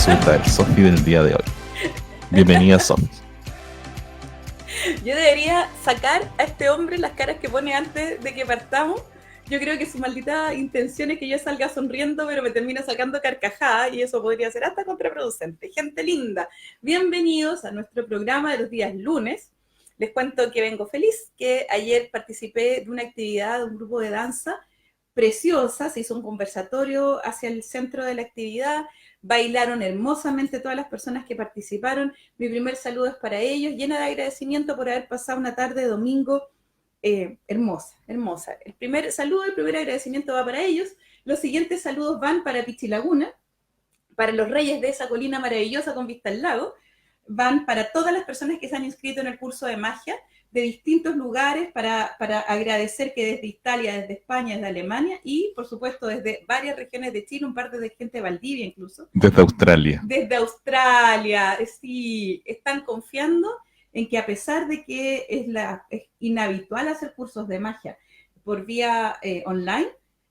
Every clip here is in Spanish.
resulta el Sofi del día de hoy. Bienvenida, Sofi. Yo debería sacar a este hombre las caras que pone antes de que partamos. Yo creo que su maldita intención es que yo salga sonriendo, pero me termina sacando carcajadas y eso podría ser hasta contraproducente. Gente linda, bienvenidos a nuestro programa de los días lunes. Les cuento que vengo feliz, que ayer participé de una actividad de un grupo de danza preciosa, se hizo un conversatorio hacia el centro de la actividad, bailaron hermosamente todas las personas que participaron. Mi primer saludo es para ellos, llena de agradecimiento por haber pasado una tarde de domingo hermosa, hermosa. El primer saludo, el primer agradecimiento va para ellos. Los siguientes saludos van para Pichilaguna, para los reyes de esa colina maravillosa con vista al lago, van para todas las personas que se han inscrito en el curso de magia de distintos lugares para agradecer que desde Italia, desde España, desde Alemania y, por supuesto, desde varias regiones de Chile, un par de gente de Valdivia incluso. Desde Australia. Desde Australia, sí, están confiando en que a pesar de que es inhabitual hacer cursos de magia por vía online,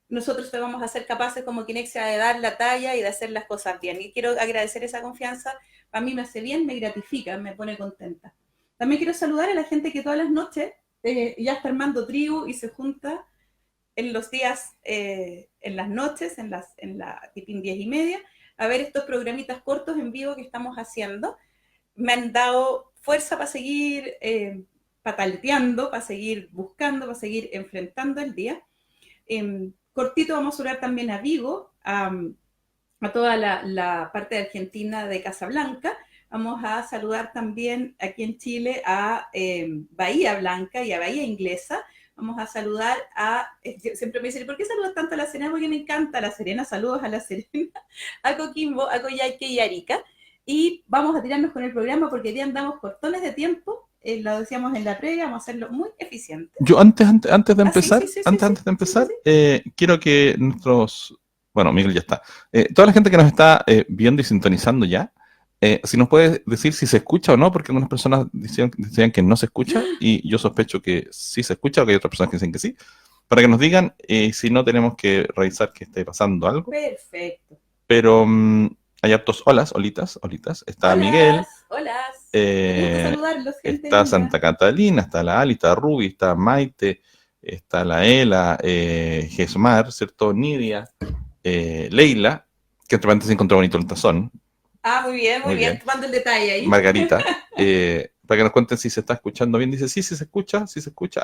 nosotros te vamos a ser capaces como Kinexia de dar la talla y de hacer las cosas bien. Y quiero agradecer esa confianza, a mí me hace bien, me gratifica, me pone contenta. También quiero saludar a la gente que todas las noches ya está armando tribu y se junta en los días, en las noches, en la tipín 10:30, a ver estos programitas cortos en vivo que estamos haciendo. Me han dado fuerza para seguir pataleteando, para seguir buscando, para seguir enfrentando el día. Cortito vamos a saludar también a Vigo, a toda la parte de Argentina de Casablanca. Vamos a saludar también aquí en Chile a Bahía Blanca y a Bahía Inglesa. Vamos a saludar siempre me dicen, ¿por qué saludas tanto a La Serena? Porque me encanta La Serena, saludos a La Serena, a Coquimbo, a Coyhaique y Arica. Y vamos a tirarnos con el programa porque hoy día andamos cortones de tiempo, lo decíamos en la previa, vamos a hacerlo muy eficiente. Yo antes de empezar, quiero que nuestros... Bueno, Miguel ya está. Toda la gente que nos está viendo y sintonizando ya, si nos puede decir si se escucha o no, porque algunas personas decían que no se escucha y yo sospecho que sí se escucha, o que hay otras personas que dicen que sí, para que nos digan si no tenemos que revisar que esté pasando algo. Perfecto. Pero hay hartos olitas. Está Miguel. Hola. Me gusta saludarlos, gente está linda. Santa Catalina, está la Ali, está Ruby, está Maite, está la Ela, Gesmar, ¿cierto? Nidia, Leila, que entre paréntesis encontró bonito el tazón. Muy bien, tomando el detalle ahí. Margarita, para que nos cuenten si se está escuchando bien. Dice, sí se escucha.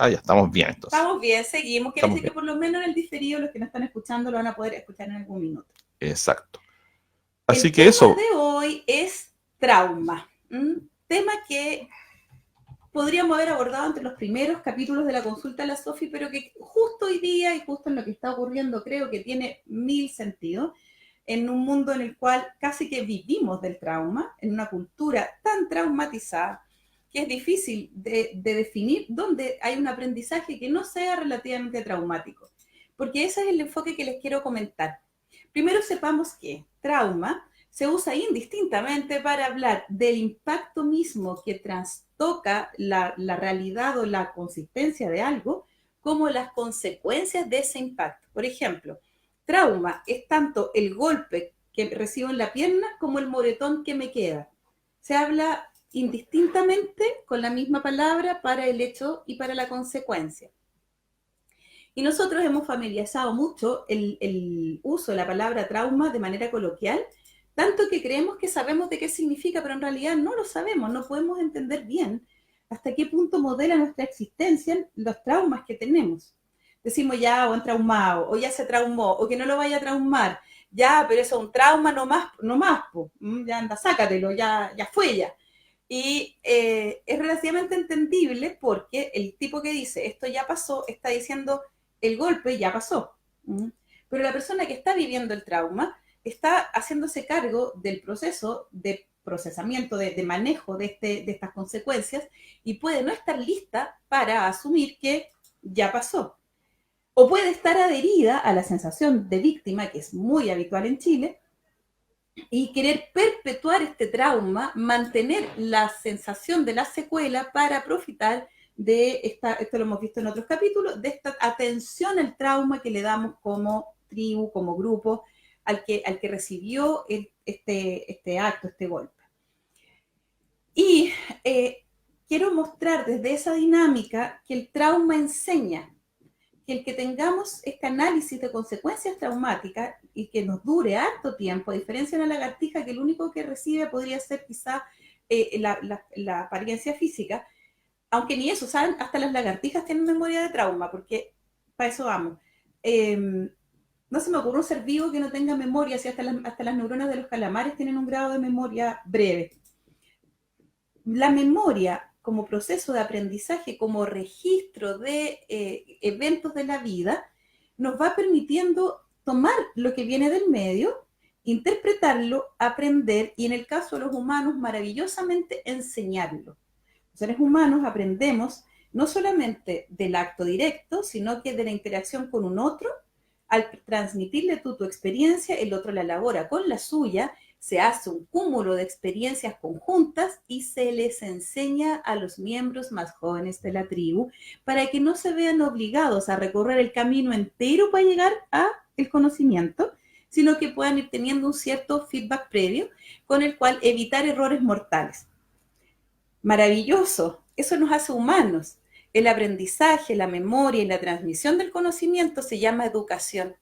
Ya estamos bien entonces. Estamos bien, seguimos. Quiere decir que por lo menos en el diferido los que nos están escuchando lo van a poder escuchar en algún minuto. Exacto. Así que el eso. tema de hoy es trauma. Tema que podríamos haber abordado entre los primeros capítulos de la consulta a la Sofi, pero que justo hoy día y justo en lo que está ocurriendo creo que tiene 1000 sentidos, en un mundo en el cual casi que vivimos del trauma, en una cultura tan traumatizada, que es difícil de definir dónde hay un aprendizaje que no sea relativamente traumático. Porque ese es el enfoque que les quiero comentar. Primero sepamos que trauma se usa indistintamente para hablar del impacto mismo que trastoca la realidad o la consistencia de algo, como las consecuencias de ese impacto. Por ejemplo, trauma es tanto el golpe que recibo en la pierna como el moretón que me queda. Se habla indistintamente con la misma palabra para el hecho y para la consecuencia. Y nosotros hemos familiarizado mucho el uso de la palabra trauma de manera coloquial, tanto que creemos que sabemos de qué significa, pero en realidad no lo sabemos, no podemos entender bien hasta qué punto modela nuestra existencia los traumas que tenemos. Decimos ya, o han traumado, o ya se traumó, o que no lo vaya a traumar, ya, pero eso es un trauma no más, ya anda, sácatelo, ya fue ya. Y es relativamente entendible porque el tipo que dice esto ya pasó, está diciendo el golpe ya pasó. Pero la persona que está viviendo el trauma está haciéndose cargo del proceso de procesamiento, de manejo de estas consecuencias y puede no estar lista para asumir que ya pasó. O puede estar adherida a la sensación de víctima, que es muy habitual en Chile, y querer perpetuar este trauma, mantener la sensación de la secuela para profitar de esto lo hemos visto en otros capítulos, de esta atención al trauma que le damos como tribu, como grupo, al que recibió este acto, este golpe. Y quiero mostrar desde esa dinámica que el trauma enseña, que el que tengamos este análisis de consecuencias traumáticas y que nos dure harto tiempo, a diferencia de una lagartija que lo único que recibe podría ser quizá la apariencia física, aunque ni eso, ¿saben? Hasta las lagartijas tienen memoria de trauma, porque para eso vamos. No se me ocurre un ser vivo que no tenga memoria, si hasta las neuronas de los calamares tienen un grado de memoria breve. La memoria como proceso de aprendizaje, como registro de eventos de la vida, nos va permitiendo tomar lo que viene del medio, interpretarlo, aprender y en el caso de los humanos, maravillosamente enseñarlo. Los seres humanos aprendemos no solamente del acto directo, sino que de la interacción con un otro. Al transmitirle tú tu experiencia, el otro la elabora con la suya, se hace un cúmulo de experiencias conjuntas y se les enseña a los miembros más jóvenes de la tribu para que no se vean obligados a recorrer el camino entero para llegar al conocimiento, sino que puedan ir teniendo un cierto feedback previo con el cual evitar errores mortales. Maravilloso, eso nos hace humanos. El aprendizaje, la memoria y la transmisión del conocimiento se llama educación.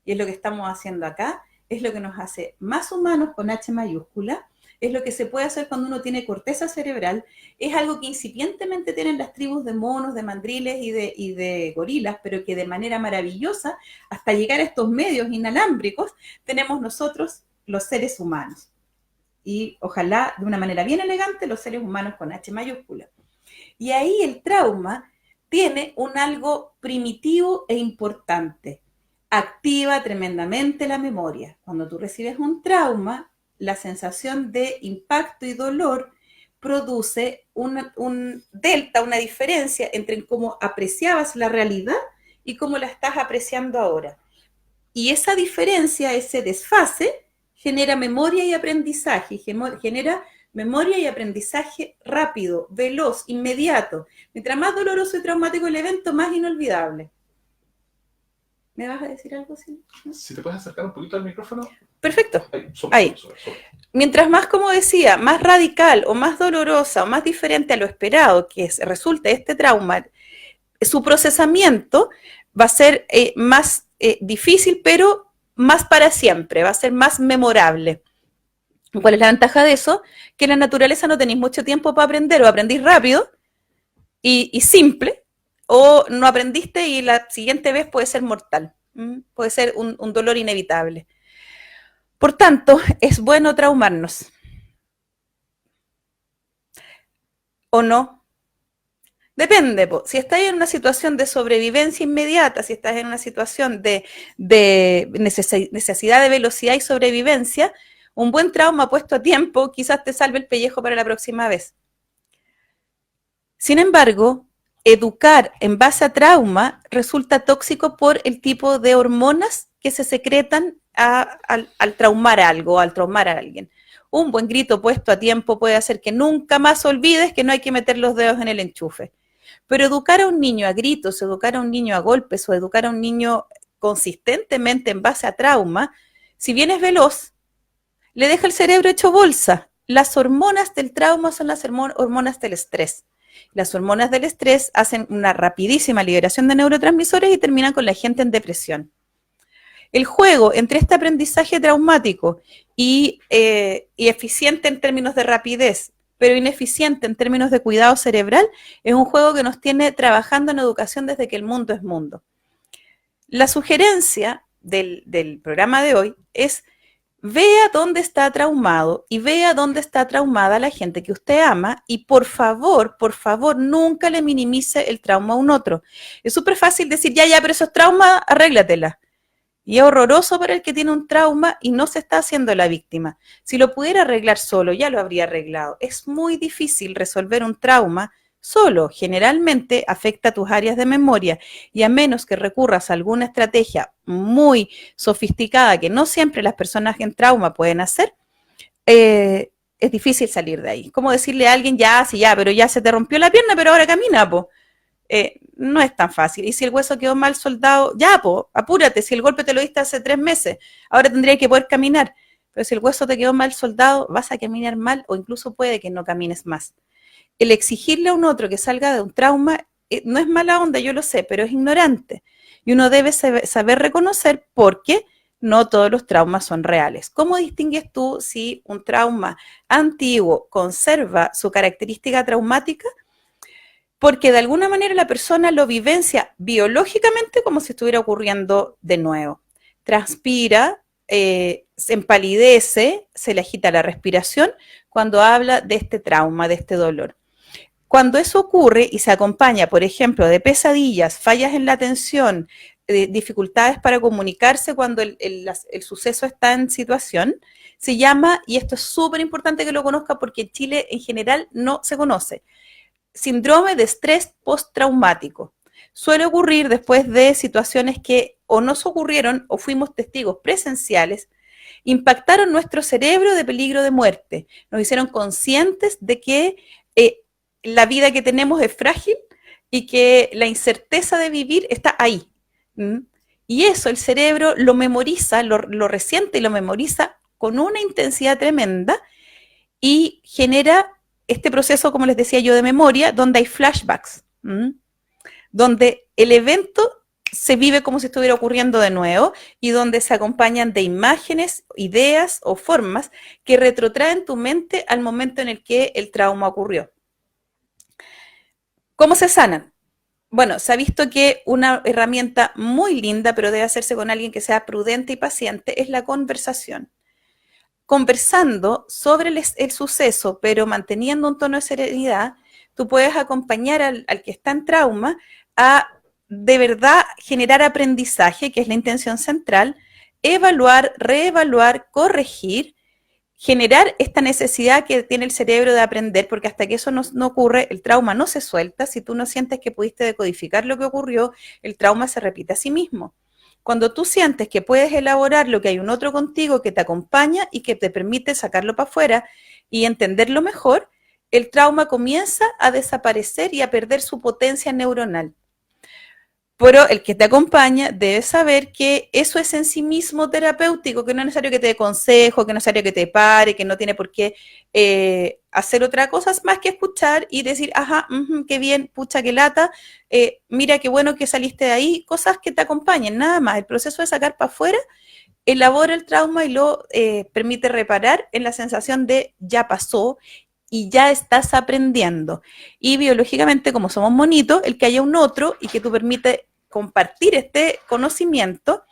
Y es lo que estamos haciendo acá, es lo que nos hace más humanos con H mayúscula, es lo que se puede hacer cuando uno tiene corteza cerebral, es algo que incipientemente tienen las tribus de monos, de mandriles y de gorilas, pero que de manera maravillosa, hasta llegar a estos medios inalámbricos, tenemos nosotros los seres humanos. Y ojalá de una manera bien elegante los seres humanos con H mayúscula. Y ahí el trauma tiene un algo primitivo e importante. Activa tremendamente la memoria. Cuando tú recibes un trauma, la sensación de impacto y dolor produce un delta, una diferencia entre cómo apreciabas la realidad y cómo la estás apreciando ahora. Y esa diferencia, ese desfase, genera memoria y aprendizaje, genera memoria y aprendizaje rápido, veloz, inmediato. Mientras más doloroso y traumático el evento, más inolvidable. ¿Me vas a decir algo así? ¿No? Si te puedes acercar un poquito al micrófono. Perfecto. Ahí. Mientras más, como decía, más radical o más dolorosa o más diferente a lo esperado que resulte este trauma, su procesamiento va a ser más difícil, pero más para siempre, va a ser más memorable. ¿Cuál es la ventaja de eso? Que en la naturaleza no tenéis mucho tiempo para aprender, o aprendís rápido y simple, o no aprendiste y la siguiente vez puede ser mortal, puede ser un dolor inevitable. Por tanto, es bueno traumarnos. ¿O no? Depende, si estás en una situación de sobrevivencia inmediata, si estás en una situación de necesidad de velocidad y sobrevivencia, un buen trauma puesto a tiempo quizás te salve el pellejo para la próxima vez. Sin embargo, educar en base a trauma resulta tóxico por el tipo de hormonas que se secretan al traumar algo, al traumar a alguien. Un buen grito puesto a tiempo puede hacer que nunca más olvides que no hay que meter los dedos en el enchufe. Pero educar a un niño a gritos, educar a un niño a golpes o educar a un niño consistentemente en base a trauma, si bien es veloz, le deja el cerebro hecho bolsa. Las hormonas del trauma son las hormonas del estrés. Las hormonas del estrés hacen una rapidísima liberación de neurotransmisores y terminan con la gente en depresión. El juego entre este aprendizaje traumático y eficiente en términos de rapidez, pero ineficiente en términos de cuidado cerebral, es un juego que nos tiene trabajando en educación desde que el mundo es mundo. La sugerencia del programa de hoy es: vea dónde está traumado y vea dónde está traumada la gente que usted ama y por favor, nunca le minimice el trauma a un otro. Es súper fácil decir, ya, pero eso es trauma, arréglatela. Y es horroroso para el que tiene un trauma y no se está haciendo la víctima. Si lo pudiera arreglar solo, ya lo habría arreglado. Es muy difícil resolver un trauma solo. Generalmente afecta a tus áreas de memoria y a menos que recurras a alguna estrategia muy sofisticada que no siempre las personas en trauma pueden hacer, es difícil salir de ahí. Como decirle a alguien, pero ya se te rompió la pierna, pero ahora camina, po. No es tan fácil. Y si el hueso quedó mal soldado, apúrate. Si el golpe te lo diste hace 3 meses, ahora tendría que poder caminar. pero si el hueso te quedó mal soldado, vas a caminar mal o incluso puede que no camines más. El exigirle a un otro que salga de un trauma no es mala onda, yo lo sé, pero es ignorante. Y uno debe saber reconocer por qué no todos los traumas son reales. ¿Cómo distingues tú si un trauma antiguo conserva su característica traumática? Porque de alguna manera la persona lo vivencia biológicamente como si estuviera ocurriendo de nuevo. Transpira, se empalidece, se le agita la respiración cuando habla de este trauma, de este dolor. Cuando eso ocurre y se acompaña, por ejemplo, de pesadillas, fallas en la atención, dificultades para comunicarse cuando el suceso está en situación, se llama, y esto es súper importante que lo conozca porque en Chile en general no se conoce, síndrome de estrés postraumático. Suele ocurrir después de situaciones que o nos ocurrieron o fuimos testigos presenciales, impactaron nuestro cerebro de peligro de muerte, nos hicieron conscientes de que la vida que tenemos es frágil y que la incerteza de vivir está ahí. Y eso el cerebro lo memoriza, lo resiente y lo memoriza con una intensidad tremenda y genera este proceso, como les decía yo, de memoria, donde hay flashbacks, donde el evento se vive como si estuviera ocurriendo de nuevo y donde se acompañan de imágenes, ideas o formas que retrotraen tu mente al momento en el que el trauma ocurrió. ¿Cómo se sanan? Bueno, se ha visto que una herramienta muy linda, pero debe hacerse con alguien que sea prudente y paciente, es la conversación. Conversando sobre el suceso, pero manteniendo un tono de serenidad, tú puedes acompañar al que está en trauma a de verdad generar aprendizaje, que es la intención central, evaluar, reevaluar, corregir, generar esta necesidad que tiene el cerebro de aprender, porque hasta que eso no ocurre, el trauma no se suelta. Si tú no sientes que pudiste decodificar lo que ocurrió, el trauma se repite a sí mismo. Cuando tú sientes que puedes elaborar lo que hay un otro contigo que te acompaña y que te permite sacarlo para afuera y entenderlo mejor, el trauma comienza a desaparecer y a perder su potencia neuronal. Pero el que te acompaña debe saber que eso es en sí mismo terapéutico, que no es necesario que te dé consejo, que no es necesario que te pare, que no tiene por qué hacer otra cosa más que escuchar y decir, ajá, qué bien, pucha, qué lata, mira qué bueno que saliste de ahí, cosas que te acompañen, nada más. El proceso de sacar para afuera elabora el trauma y lo permite reparar en la sensación de ya pasó y ya estás aprendiendo. Y biológicamente, como somos monitos, el que haya un otro y que tú permites compartir este conocimiento,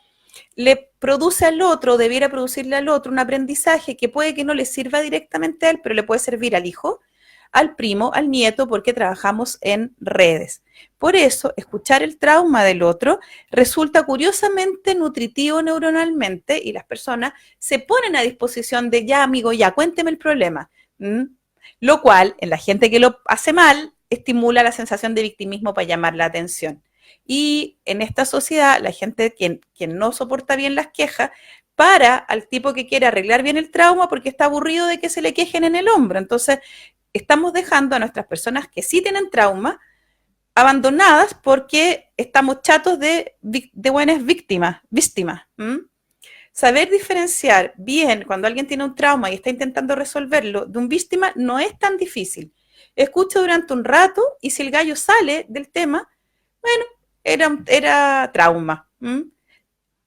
le produce al otro, debiera producirle al otro un aprendizaje que puede que no le sirva directamente a él, pero le puede servir al hijo, al primo, al nieto, porque trabajamos en redes. Por eso, escuchar el trauma del otro resulta curiosamente nutritivo neuronalmente y las personas se ponen a disposición de, ya amigo, ya, cuénteme el problema. Lo cual, en la gente que lo hace mal, estimula la sensación de victimismo para llamar la atención. Y en esta sociedad, la gente quien no soporta bien las quejas, para al tipo que quiere arreglar bien el trauma porque está aburrido de que se le quejen en el hombro. Entonces, estamos dejando a nuestras personas que sí tienen trauma abandonadas porque estamos chatos de buenas víctimas. Saber diferenciar bien cuando alguien tiene un trauma y está intentando resolverlo de un víctima no es tan difícil. Escucha durante un rato y si el gallo sale del tema, bueno, era trauma.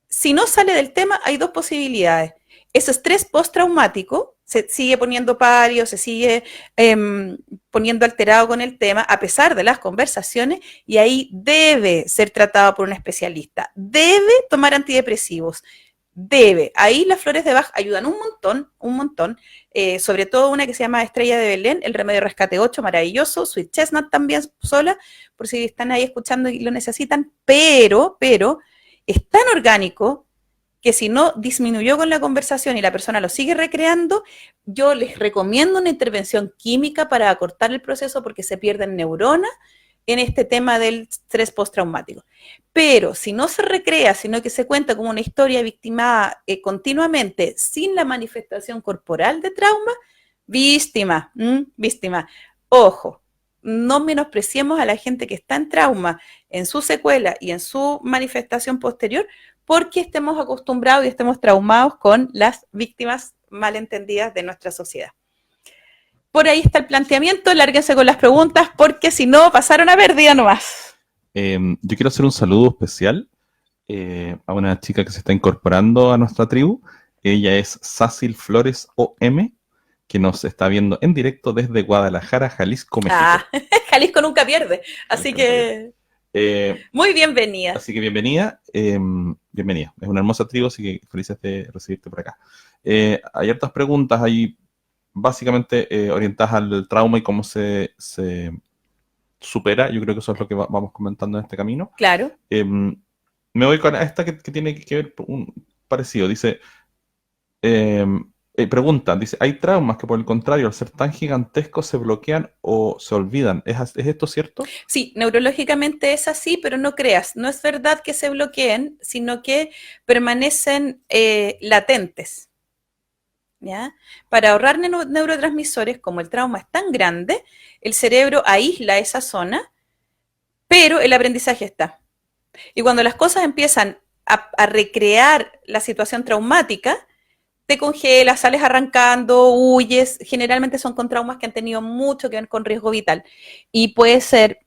Si no sale del tema, hay dos posibilidades. Ese estrés postraumático se sigue poniendo pálido, se sigue poniendo alterado con el tema a pesar de las conversaciones y ahí debe ser tratado por un especialista. Debe tomar antidepresivos. Debe. Ahí las flores de Bach ayudan un montón. Sobre todo una que se llama Estrella de Belén, el remedio rescate 8, maravilloso. Sweet Chestnut también sola, por si están ahí escuchando y lo necesitan. Pero es tan orgánico que si no disminuyó con la conversación y la persona lo sigue recreando, yo les recomiendo una intervención química para acortar el proceso porque se pierden neuronas en este tema del estrés postraumático. Pero si no se recrea, sino que se cuenta como una historia victimada continuamente sin la manifestación corporal de trauma, víctima. Ojo, no menospreciemos a la gente que está en trauma, en su secuela y en su manifestación posterior, porque estemos acostumbrados y estemos traumados con las víctimas malentendidas de nuestra sociedad. Por ahí está el planteamiento, lárguense con las preguntas, porque si no, pasaron a pérdida nomás. Yo quiero hacer un saludo especial a una chica que se está incorporando a nuestra tribu. Ella es Sácil Flores OM, que nos está viendo en directo desde Guadalajara, Jalisco, México. Jalisco nunca pierde, así que muy bienvenida. Así que bienvenida, bienvenida. Es una hermosa tribu, así que felices de recibirte por acá. Hay hartas preguntas ahí, básicamente orientadas al trauma y cómo se supera. Yo creo que eso es lo que vamos comentando en este camino. Claro. Me voy con esta que tiene que ver un parecido. Dice, pregunta, dice, ¿hay traumas que por el contrario, al ser tan gigantescos, se bloquean o se olvidan? ¿Es esto cierto? Sí, neurológicamente es así, pero no creas, no es verdad que se bloqueen, sino que permanecen latentes. ¿Ya? Para ahorrar neurotransmisores, como el trauma es tan grande, el cerebro aísla esa zona, pero el aprendizaje está. Y cuando las cosas empiezan a recrear la situación traumática, te congelas, sales arrancando, huyes. Generalmente son con traumas que han tenido mucho que ver con riesgo vital. Y puede ser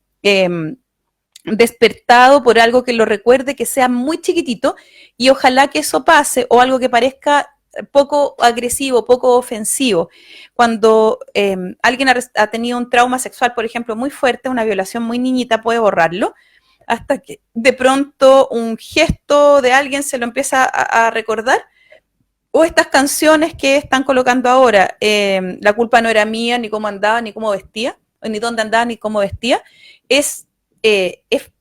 despertado por algo que lo recuerde, que sea muy chiquitito, y ojalá que eso pase, o algo que parezca poco agresivo, poco ofensivo. Cuando alguien ha tenido un trauma sexual, por ejemplo, muy fuerte, una violación muy niñita, puede borrarlo, hasta que de pronto un gesto de alguien se lo empieza a recordar, o estas canciones que están colocando ahora, la culpa no era mía, ni cómo andaba, ni cómo vestía, ni dónde andaba, ni cómo vestía, es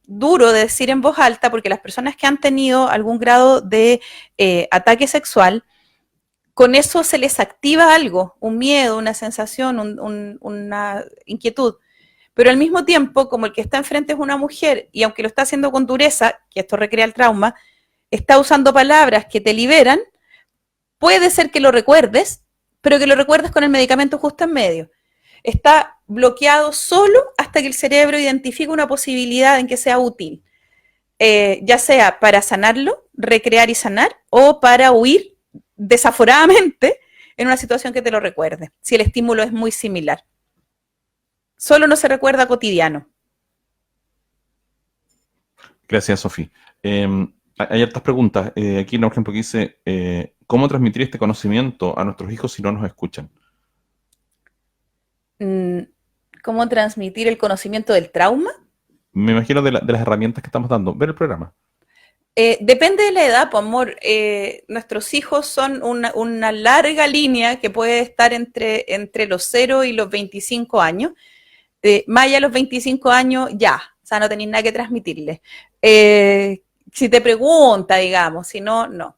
duro de decir en voz alta, porque las personas que han tenido algún grado de ataque sexual, con eso se les activa algo, un miedo, una sensación, una inquietud. Pero al mismo tiempo, como el que está enfrente es una mujer, y aunque lo está haciendo con dureza, que esto recrea el trauma, está usando palabras que te liberan, puede ser que lo recuerdes, pero que lo recuerdes con el medicamento justo en medio. Está bloqueado solo hasta que el cerebro identifique una posibilidad en que sea útil, ya sea para sanarlo, recrear y sanar, o para huir desaforadamente en una situación que te lo recuerde, si el estímulo es muy similar. Solo no se recuerda cotidiano. Gracias, Sofía. Hay hartas preguntas. Aquí, por ejemplo, que dice, ¿cómo transmitir este conocimiento a nuestros hijos si no nos escuchan? ¿Cómo transmitir el conocimiento del trauma? Me imagino de las herramientas que estamos dando. Ver el programa. Depende de la edad, pues, amor. Nuestros hijos son una larga línea que puede estar entre los 0 y los 25 años. Más allá de los 25 años, ya. O sea, no tenéis nada que transmitirles. Si te pregunta, digamos, si no, no.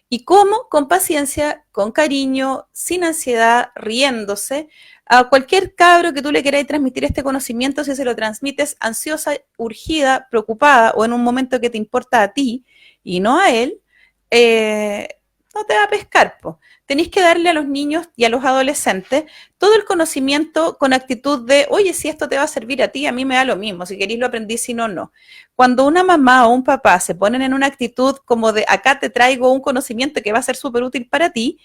¿Y cómo? Con paciencia, con cariño, sin ansiedad, riéndose. A cualquier cabro que tú le queráis transmitir este conocimiento, si se lo transmites ansiosa, urgida, preocupada o en un momento que te importa a ti y no a él, no te va a pescar, po. Tenéis que darle a los niños y a los adolescentes todo el conocimiento con actitud de, oye, si esto te va a servir a ti, a mí me da lo mismo, si queréis lo aprendí, si no, no. Cuando una mamá o un papá se ponen en una actitud como de, acá te traigo un conocimiento que va a ser súper útil para ti,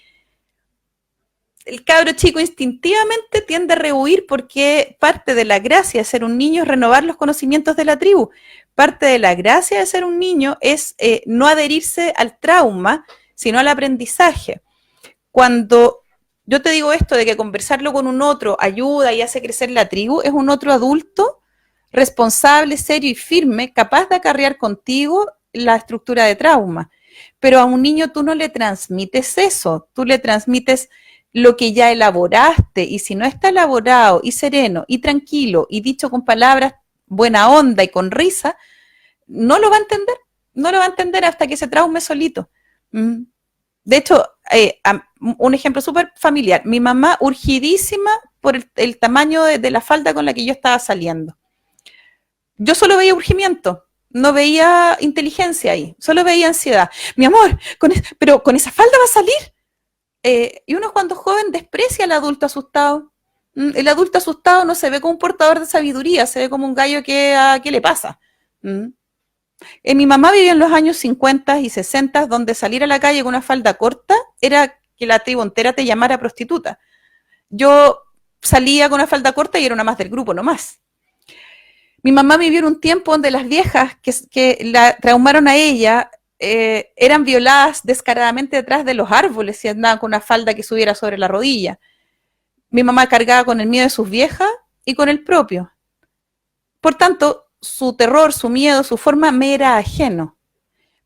el cabro chico instintivamente tiende a rehuir, porque parte de la gracia de ser un niño es renovar los conocimientos de la tribu. Parte de la gracia de ser un niño es no adherirse al trauma, sino al aprendizaje. Cuando yo te digo esto de que conversarlo con un otro ayuda y hace crecer la tribu, es un otro adulto responsable, serio y firme, capaz de acarrear contigo la estructura de trauma. Pero a un niño tú no le transmites eso, tú le transmites lo que ya elaboraste, y si no está elaborado y sereno y tranquilo y dicho con palabras buena onda y con risa, no lo va a entender, no lo va a entender hasta que se traume solito. De hecho, un ejemplo súper familiar, mi mamá urgidísima por el tamaño de la falda con la que yo estaba saliendo. Yo solo veía urgimiento, no veía inteligencia ahí, solo veía ansiedad. Mi amor, pero con esa falda va a salir. Y uno cuando joven desprecia al adulto asustado. El adulto asustado no se ve como un portador de sabiduría, se ve como un gallo que ¿qué le pasa? Mi mamá vivió en los años 50 y 60, donde salir a la calle con una falda corta era que la tribu entera te llamara prostituta. Yo salía con una falda corta y era una más del grupo, no más. Mi mamá vivió en un tiempo donde las viejas que la traumaron a ella eran violadas descaradamente detrás de los árboles y andaban con una falda que subiera sobre la rodilla. Mi mamá cargaba con el miedo de sus viejas y con el propio. Por tanto, su terror, su miedo, su forma me era ajeno.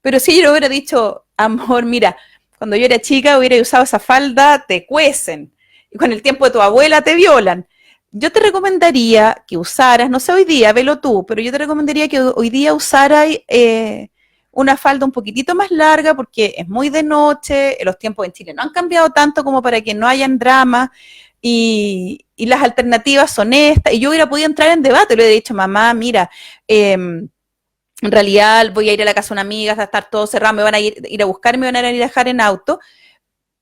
Pero si yo hubiera dicho, amor, mira, cuando yo era chica hubiera usado esa falda, te cuecen. Y con el tiempo de tu abuela te violan. Yo te recomendaría que usaras, no sé hoy día, velo tú, pero yo te recomendaría que hoy día usaras una falda un poquitito más larga porque es muy de noche, los tiempos en Chile no han cambiado tanto como para que no hayan dramas y las alternativas son estas. Y yo hubiera podido entrar en debate, le hubiera dicho, mamá, mira, en realidad voy a ir a la casa de una amiga, va a estar todo cerrado, me van a ir a buscar, me van a ir a dejar en auto.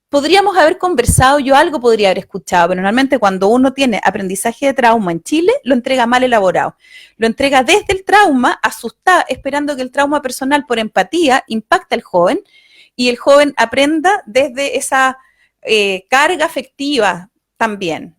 Podríamos haber conversado, yo algo podría haber escuchado, pero normalmente cuando uno tiene aprendizaje de trauma en Chile, lo entrega mal elaborado. Lo entrega desde el trauma, asustado, esperando que el trauma personal por empatía impacte al joven y el joven aprenda desde esa carga afectiva también.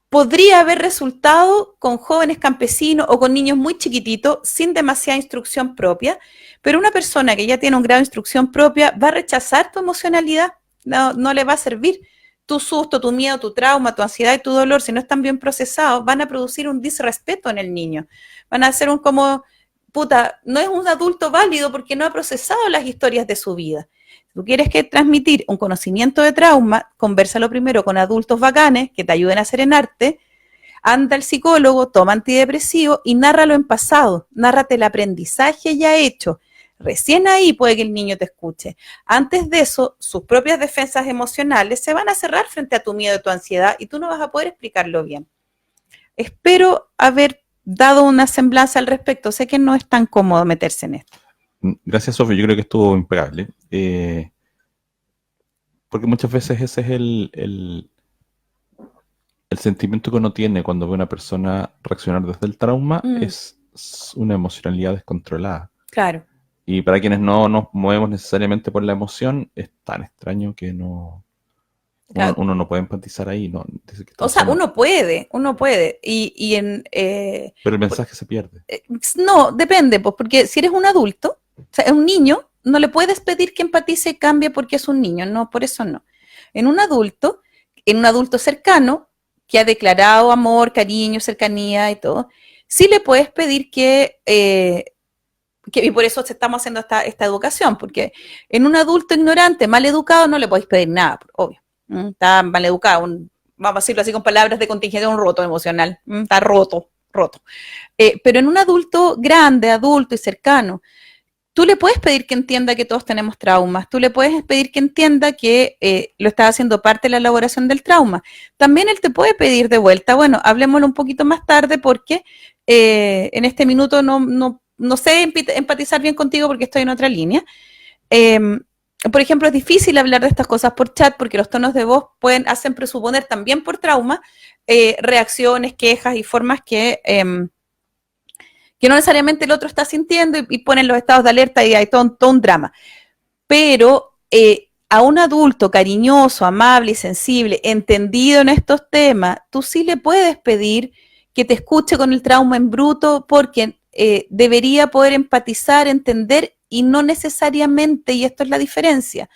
Podría haber resultado con jóvenes campesinos o con niños muy chiquititos, sin demasiada instrucción propia, pero una persona que ya tiene un grado de instrucción propia va a rechazar tu emocionalidad, no le va a servir. Tu susto, tu miedo, tu trauma, tu ansiedad y tu dolor, si no están bien procesados, van a producir un disrespeto en el niño. Van a hacer un como, puta, no es un adulto válido porque no ha procesado las historias de su vida. Si tú quieres transmitir un conocimiento de trauma, convérsalo primero con adultos bacanes que te ayuden a serenarte, anda al psicólogo, toma antidepresivo y nárralo en pasado, nárrate el aprendizaje ya hecho. Recién ahí puede que el niño te escuche. Antes de eso, sus propias defensas emocionales se van a cerrar frente a tu miedo y tu ansiedad y tú no vas a poder explicarlo bien. Espero haber dado una semblanza al respecto. Sé que no es tan cómodo meterse en esto. Gracias, Sofía. Yo creo que estuvo impecable. Porque muchas veces ese es el sentimiento que uno tiene cuando ve a una persona reaccionar desde el trauma, es una emocionalidad descontrolada. Claro. Y para quienes no nos movemos necesariamente por la emoción, es tan extraño que no... Claro. Uno no puede empatizar ahí. No, o sea, uno puede. Pero el mensaje se pierde. No, depende, pues, porque si eres un adulto, o sea, es un niño, no le puedes pedir que empatice y cambie porque es un niño, no, por eso no. En un adulto cercano, que ha declarado amor, cariño, cercanía y todo, sí le puedes pedir y por eso estamos haciendo esta educación, porque en un adulto ignorante, mal educado, no le podéis pedir nada, obvio. Está mal educado, vamos a decirlo así con palabras de contingencia, un roto emocional, está roto. Pero en un adulto grande, adulto y cercano, tú le puedes pedir que entienda que todos tenemos traumas, tú le puedes pedir que entienda que lo estás haciendo parte de la elaboración del trauma. También él te puede pedir de vuelta, bueno, hablemoslo un poquito más tarde porque en este minuto no sé empatizar bien contigo porque estoy en otra línea. Por ejemplo, es difícil hablar de estas cosas por chat porque los tonos de voz hacen presuponer también por trauma reacciones, quejas y formas que no necesariamente el otro está sintiendo y ponen los estados de alerta y hay todo un drama. Pero a un adulto cariñoso, amable y sensible, entendido en estos temas, tú sí le puedes pedir que te escuche con el trauma en bruto porque debería poder empatizar, entender y no necesariamente, y esto es la diferencia,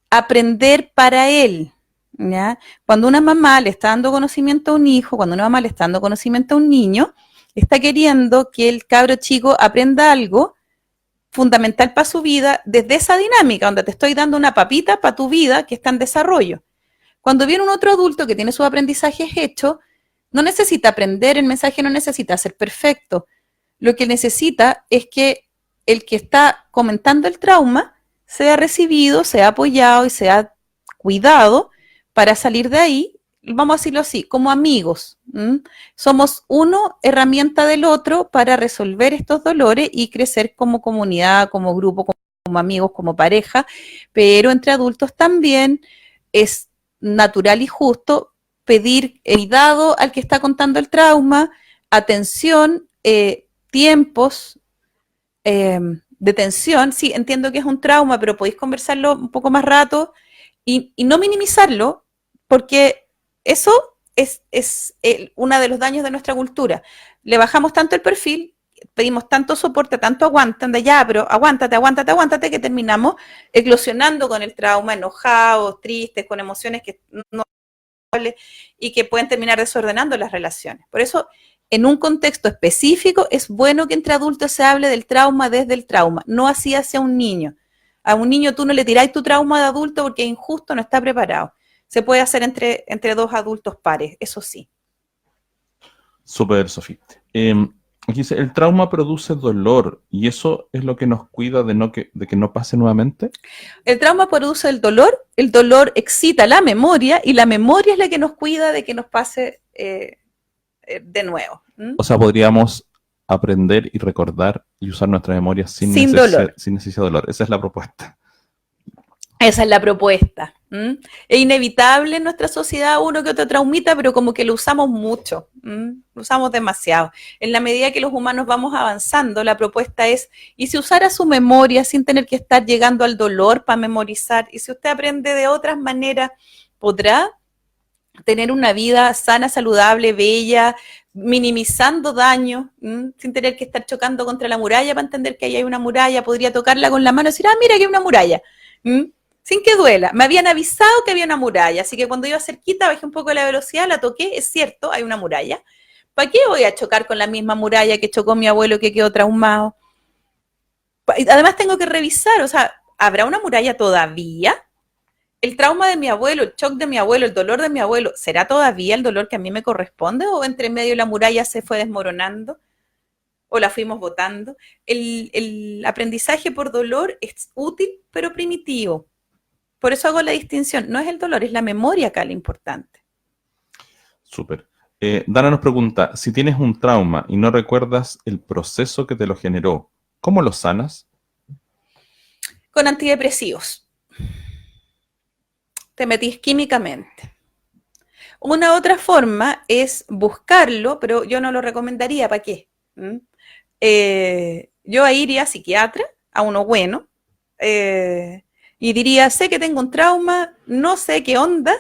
aprender para él. ¿Ya? Cuando una mamá le está dando conocimiento a un hijo, cuando una mamá le está dando conocimiento a un niño, está queriendo que el cabro chico aprenda algo fundamental para su vida desde esa dinámica, donde te estoy dando una papita para tu vida que está en desarrollo. Cuando viene un otro adulto que tiene sus aprendizajes hechos, no necesita aprender, el mensaje no necesita ser perfecto. Lo que necesita es que el que está comentando el trauma sea recibido, sea apoyado y sea cuidado para salir de ahí, vamos a decirlo así, como amigos. Somos uno herramienta del otro para resolver estos dolores y crecer como comunidad, como grupo, como amigos, como pareja, pero entre adultos también es natural y justo pedir cuidado al que está contando el trauma, atención, tiempos de tensión. Sí, entiendo que es un trauma, pero podéis conversarlo un poco más rato. y no minimizarlo, porque eso es uno de los daños de nuestra cultura. Le bajamos tanto el perfil, pedimos tanto soporte, tanto aguantan de ya, pero aguántate, que terminamos eclosionando con el trauma, enojados, tristes, con emociones que no y que pueden terminar desordenando las relaciones. Por eso, en un contexto específico, es bueno que entre adultos se hable del trauma desde el trauma, no así hacia un niño. A un niño tú no le tiráis tu trauma de adulto porque es injusto, no está preparado. Se puede hacer entre dos adultos pares, eso sí. Súper, Sofía. Aquí dice, el trauma produce dolor y eso es lo que nos cuida de que no pase nuevamente. El trauma produce el dolor excita la memoria y la memoria es la que nos cuida de que nos pase de nuevo. O sea, podríamos aprender y recordar y usar nuestra memoria sin dolor. Sin necesidad de dolor. Esa es la propuesta. Esa es la propuesta. Es inevitable en nuestra sociedad uno que otro traumita, pero como que lo usamos mucho, lo usamos demasiado. En la medida que los humanos vamos avanzando, la propuesta es, ¿y si usara su memoria sin tener que estar llegando al dolor para memorizar? ¿Y si usted aprende de otras maneras, podrá tener una vida sana, saludable, bella, minimizando daños, sin tener que estar chocando contra la muralla para entender que ahí hay una muralla? Podría tocarla con la mano y decir, mira, aquí hay una muralla. Sin que duela. Me habían avisado que había una muralla, así que cuando iba cerquita bajé un poco la velocidad, la toqué, es cierto, hay una muralla. ¿Para qué voy a chocar con la misma muralla que chocó mi abuelo que quedó traumado? Además tengo que revisar, o sea, ¿habrá una muralla todavía? ¿El trauma de mi abuelo, el shock de mi abuelo, el dolor de mi abuelo, será todavía el dolor que a mí me corresponde o entre medio la muralla se fue desmoronando o la fuimos botando? El aprendizaje por dolor es útil pero primitivo. Por eso hago la distinción. No es el dolor, es la memoria acá lo importante. Súper. Dana nos pregunta, si tienes un trauma y no recuerdas el proceso que te lo generó, ¿cómo lo sanas? Con antidepresivos. Te metís químicamente. Una otra forma es buscarlo, pero yo no lo recomendaría. ¿Para qué? Yo ahí iría a psiquiatra, a uno bueno, y diría, sé que tengo un trauma, no sé qué onda,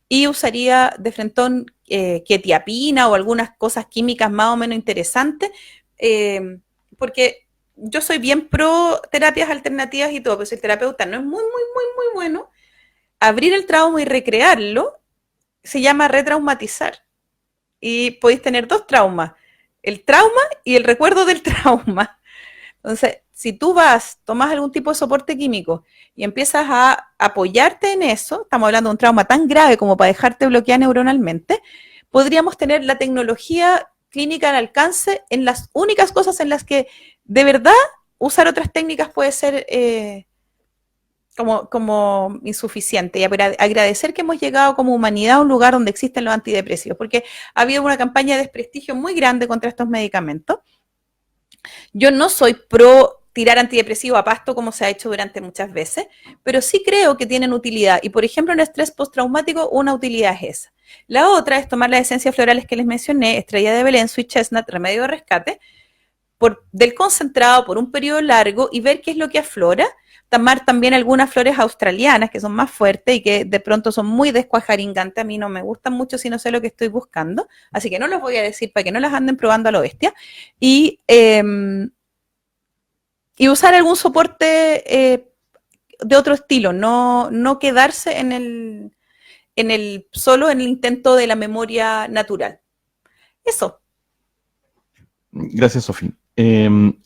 y usaría de frentón quetiapina o algunas cosas químicas más o menos interesantes, porque yo soy bien pro terapias alternativas y todo, pero si el terapeuta no es muy bueno, abrir el trauma y recrearlo se llama retraumatizar. Y podéis tener dos traumas, el trauma y el recuerdo del trauma. Entonces, si tú tomas algún tipo de soporte químico y empiezas a apoyarte en eso, estamos hablando de un trauma tan grave como para dejarte bloquear neuronalmente, podríamos tener la tecnología clínica al alcance en las únicas cosas en las que de verdad usar otras técnicas puede ser como insuficiente. Y agradecer que hemos llegado como humanidad a un lugar donde existen los antidepresivos, porque ha habido una campaña de desprestigio muy grande contra estos medicamentos. Yo no soy pro tirar antidepresivo a pasto como se ha hecho durante muchas veces, pero sí creo que tienen utilidad. Y por ejemplo, en el estrés postraumático, una utilidad es esa. La otra es tomar las esencias florales que les mencioné, estrella de Belén, sweet chestnut, remedio de rescate, del concentrado por un periodo largo y ver qué es lo que aflora. Tomar también algunas flores australianas que son más fuertes y que de pronto son muy descuajaringantes. A mí no me gustan mucho si no sé lo que estoy buscando, así que no los voy a decir para que no las anden probando a lo bestia. Y usar algún soporte de otro estilo, no quedarse solo en el intento de la memoria natural. Eso. Gracias, Sofía.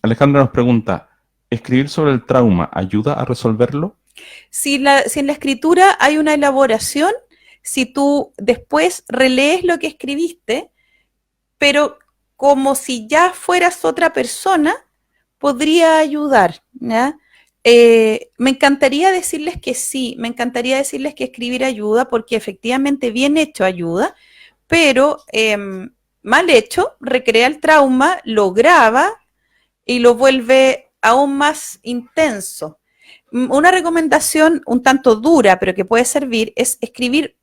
Alejandra nos pregunta, ¿escribir sobre el trauma ayuda a resolverlo? Si en la escritura hay una elaboración, si tú después relees lo que escribiste, pero como si ya fueras otra persona, podría ayudar, ¿ya? Me encantaría decirles que sí, me encantaría decirles que escribir ayuda, porque efectivamente bien hecho ayuda, pero mal hecho, recrea el trauma, lo graba y lo vuelve aún más intenso. Una recomendación un tanto dura, pero que puede servir, es escribir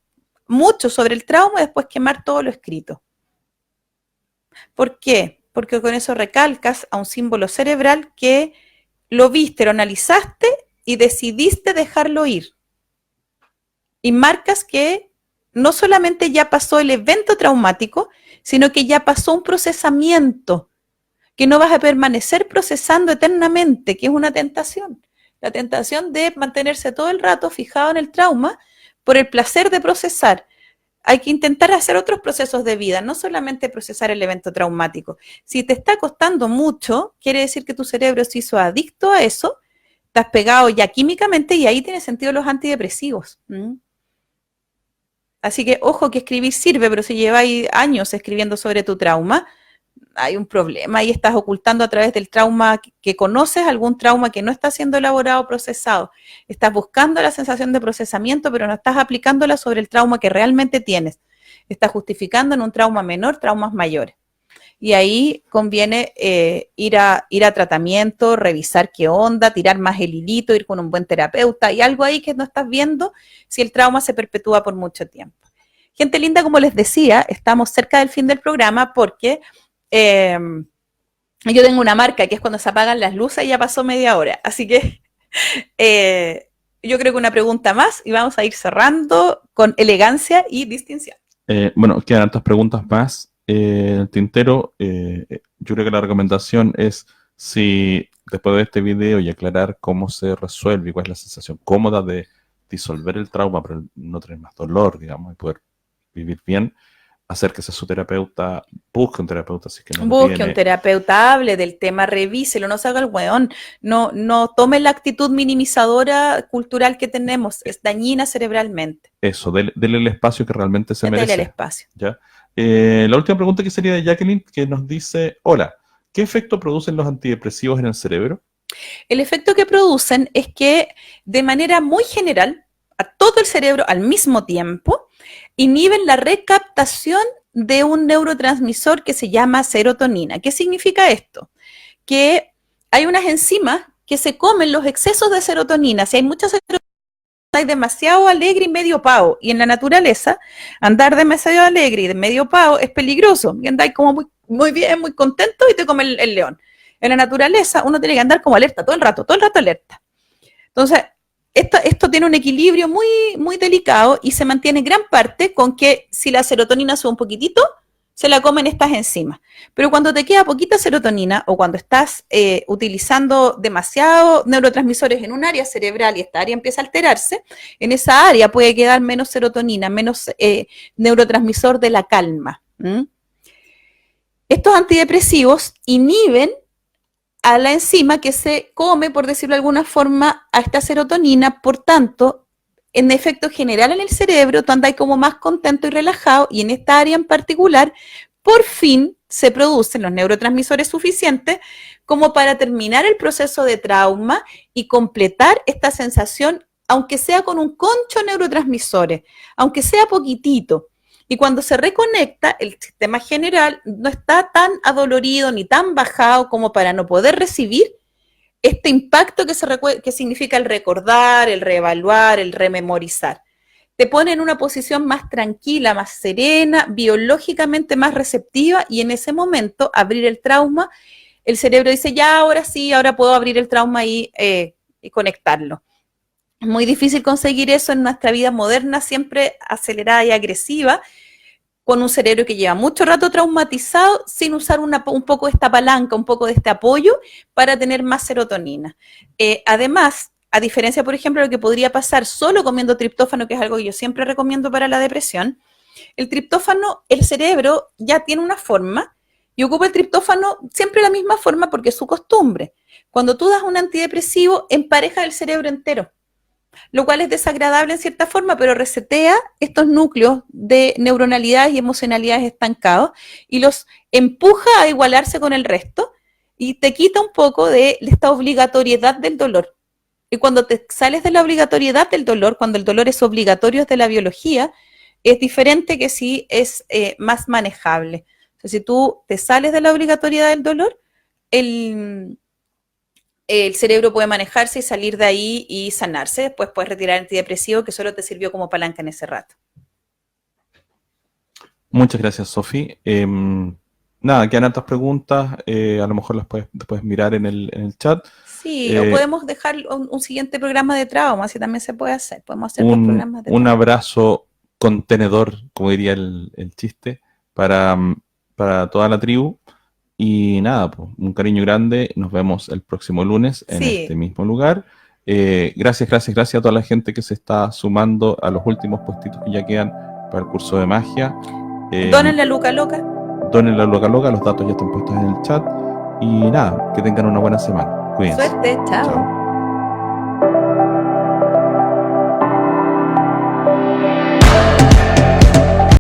mucho sobre el trauma y después quemar todo lo escrito. ¿Por qué? Porque con eso recalcas a un símbolo cerebral que lo viste, lo analizaste y decidiste dejarlo ir. y marcas que no solamente ya pasó el evento traumático, sino que ya pasó un procesamiento, que no vas a permanecer procesando eternamente, que es una tentación. La tentación de mantenerse todo el rato fijado en el trauma por el placer de procesar. Hay que intentar hacer otros procesos de vida, no solamente procesar el evento traumático. Si te está costando mucho, quiere decir que tu cerebro se hizo adicto a eso, estás pegado ya químicamente y ahí tiene sentido los antidepresivos. Así que ojo que escribir sirve, pero si lleváis años escribiendo sobre tu trauma, hay un problema y estás ocultando a través del trauma que conoces algún trauma que no está siendo elaborado o procesado. Estás buscando la sensación de procesamiento, pero no estás aplicándola sobre el trauma que realmente tienes. Estás justificando en un trauma menor, traumas mayores. Y ahí conviene ir a tratamiento, revisar qué onda, tirar más el hilito, ir con un buen terapeuta. Hay algo ahí que no estás viendo si el trauma se perpetúa por mucho tiempo. Gente linda, como les decía, estamos cerca del fin del programa porque yo tengo una marca que es cuando se apagan las luces y ya pasó media hora. Así que yo creo que una pregunta más y vamos a ir cerrando con elegancia y distinción. Bueno, quedan tantas preguntas más. El tintero, yo creo que la recomendación es si después de este video y aclarar cómo se resuelve y cuál es la sensación cómoda de disolver el trauma, pero no tener más dolor, digamos, y poder vivir bien, acérquese a su terapeuta, busque un terapeuta si es que no lo tiene. Busque un terapeuta, hable del tema, revíselo, no se haga el weón, no tome la actitud minimizadora cultural que tenemos, es dañina cerebralmente. Eso, dele el espacio que realmente se merece. Dele el espacio. ¿Ya? La última pregunta que sería de Jacqueline, que nos dice, hola, ¿qué efecto producen los antidepresivos en el cerebro? El efecto que producen es que de manera muy general, a todo el cerebro al mismo tiempo, inhiben la recaptación de un neurotransmisor que se llama serotonina. ¿Qué significa esto? Que hay unas enzimas que se comen los excesos de serotonina. Si hay mucha serotonina, hay demasiado alegre y medio pavo. Y en la naturaleza, andar demasiado alegre y de medio pavo es peligroso. Y andáis como muy bien, muy contento y te come el león. En la naturaleza uno tiene que andar como alerta todo el rato alerta. Entonces, esto tiene un equilibrio muy, muy delicado y se mantiene en gran parte con que si la serotonina sube un poquitito, se la comen estas enzimas. Pero cuando te queda poquita serotonina o cuando estás utilizando demasiados neurotransmisores en un área cerebral y esta área empieza a alterarse, en esa área puede quedar menos serotonina, menos neurotransmisor de la calma. Estos antidepresivos inhiben a la enzima que se come, por decirlo de alguna forma, a esta serotonina, por tanto, en efecto general en el cerebro, tú andas como más contento y relajado, y en esta área en particular, por fin se producen los neurotransmisores suficientes como para terminar el proceso de trauma y completar esta sensación, aunque sea con un concho de neurotransmisores, aunque sea poquitito. Y cuando se reconecta, el sistema general no está tan adolorido ni tan bajado como para no poder recibir este impacto que significa el recordar, el reevaluar, el rememorizar. Te pone en una posición más tranquila, más serena, biológicamente más receptiva, y en ese momento abrir el trauma, el cerebro dice, ya, ahora sí, ahora puedo abrir el trauma y conectarlo. Es muy difícil conseguir eso en nuestra vida moderna, siempre acelerada y agresiva, con un cerebro que lleva mucho rato traumatizado, sin usar un poco de esta palanca, un poco de este apoyo para tener más serotonina. Además, a diferencia, por ejemplo, de lo que podría pasar solo comiendo triptófano, que es algo que yo siempre recomiendo para la depresión, el triptófano, el cerebro ya tiene una forma y ocupa el triptófano siempre la misma forma porque es su costumbre. Cuando tú das un antidepresivo, empareja el cerebro entero, lo cual es desagradable en cierta forma, pero resetea estos núcleos de neuronalidades y emocionalidades estancados y los empuja a igualarse con el resto y te quita un poco de esta obligatoriedad del dolor. Y cuando te sales de la obligatoriedad del dolor, cuando el dolor es obligatorio de la biología, es diferente que si es más manejable. O sea, si tú te sales de la obligatoriedad del dolor, el cerebro puede manejarse y salir de ahí y sanarse. Después puedes retirar el antidepresivo que solo te sirvió como palanca en ese rato. Muchas gracias, Sofi. Nada, quedan hartas preguntas. A lo mejor las puedes mirar en el chat. Sí, o podemos dejar un siguiente programa de trauma, así también se puede hacer. Podemos hacer dos programas de un trauma. abrazo contenedor, como diría el chiste, para toda la tribu. Y nada, pues, un cariño grande. Nos vemos el próximo lunes en este mismo lugar. Gracias a toda la gente que se está sumando a los últimos postitos que ya quedan para el curso de magia. Donen la Luca Loca. Donen la Luca Loca, los datos ya están puestos en el chat. Y nada, que tengan una buena semana. Cuídense. Suerte, chao.